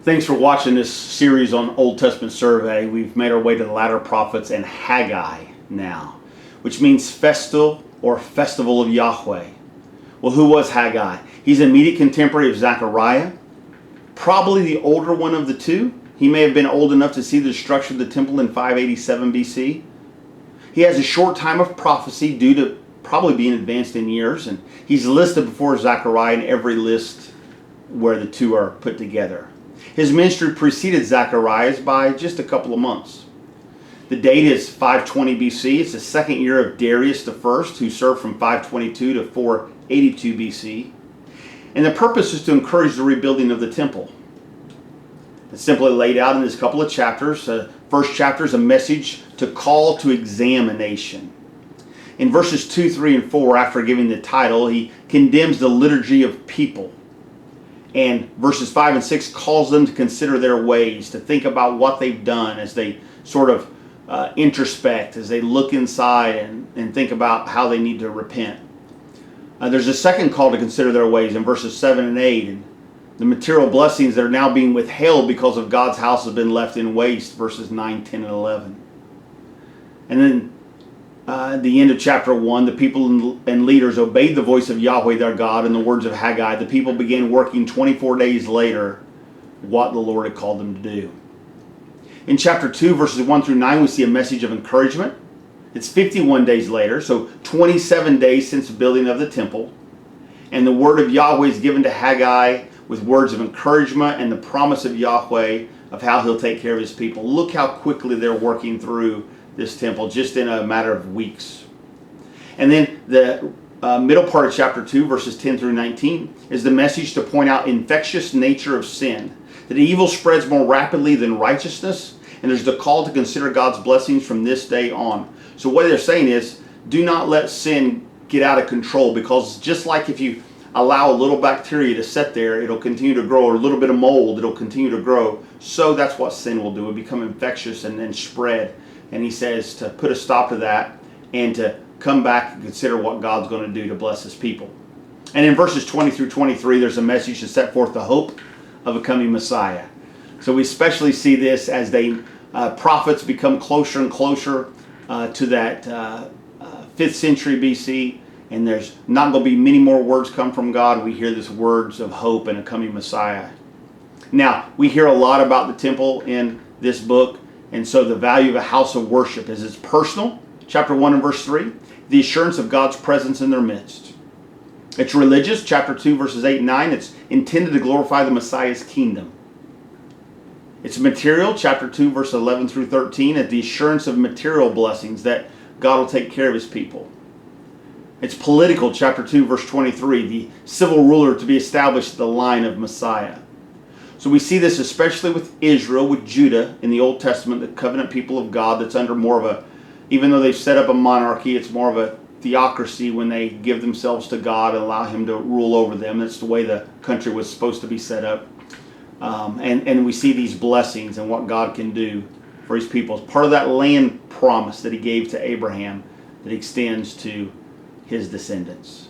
Thanks for watching this series on Old Testament survey. We've made our way to the latter prophets and Haggai now, which means festal or festival of Yahweh. Well, who was Haggai? He's an immediate contemporary of Zechariah, probably the older one of the two. He may have been old enough to see the destruction of the temple in 587 BC. He has a short time of prophecy due to probably being advanced in years, and he's listed before Zechariah in every list where the two are put together. His ministry preceded Zechariah's by just a couple of months. The date is 520 BC. It's the second year of Darius I, who served from 522 to 482 BC. And the purpose is to encourage the rebuilding of the temple. It's simply laid out in this couple of chapters. The first chapter is a message to call to examination. In verses 2, 3, and 4, after giving the title, he condemns the liturgy of people. And verses 5 and 6 calls them to consider their ways, to think about what they've done as they sort of introspect, as they look inside and think about how they need to repent. There's a second call to consider their ways in verses 7 and 8. And the material blessings that are now being withheld because of God's house has been left in waste, verses 9, 10, and 11. And then at the end of chapter 1, the people and leaders obeyed the voice of Yahweh their God and the words of Haggai. The people began working 24 days later what the Lord had called them to do. In chapter 2, verses 1 through 9, we see a message of encouragement. It's 51 days later, so 27 days since the building of the temple. And the word of Yahweh is given to Haggai with words of encouragement and the promise of Yahweh of how he'll take care of his people. Look how quickly they're working through this temple, just in a matter of weeks. And then the middle part of chapter 2, verses 10 through 19, is the message to point out infectious nature of sin, that evil spreads more rapidly than righteousness, and there's the call to consider God's blessings from this day on. So what they're saying is, do not let sin get out of control, because just like if you allow a little bacteria to sit there, it'll continue to grow, or a little bit of mold, it'll continue to grow. So that's what sin will do. It'll become infectious and then spread. And he says to put a stop to that and to come back and consider what God's going to do to bless his people. And in verses 20 through 23, there's a message to set forth the hope of a coming Messiah. So we especially see this as prophets become closer and closer to that 5th century BC. And there's not going to be many more words come from God. We hear these words of hope and a coming Messiah. Now, we hear a lot about the temple in this book. And so the value of a house of worship is it's personal, chapter 1 and verse 3, the assurance of God's presence in their midst. It's religious, chapter 2, verses 8 and 9. It's intended to glorify the Messiah's kingdom. It's material, chapter 2, verse 11 through 13, at the assurance of material blessings that God will take care of his people. It's political, chapter 2, verse 23, the civil ruler to be established at the line of Messiah. So we see this especially with Israel, with Judah in the Old Testament, the covenant people of God that's under more of a, even though they've set up a monarchy, it's more of a theocracy when they give themselves to God and allow him to rule over them. That's the way the country was supposed to be set up. And we see these blessings and what God can do for his people. It's part of that land promise that he gave to Abraham that extends to his descendants.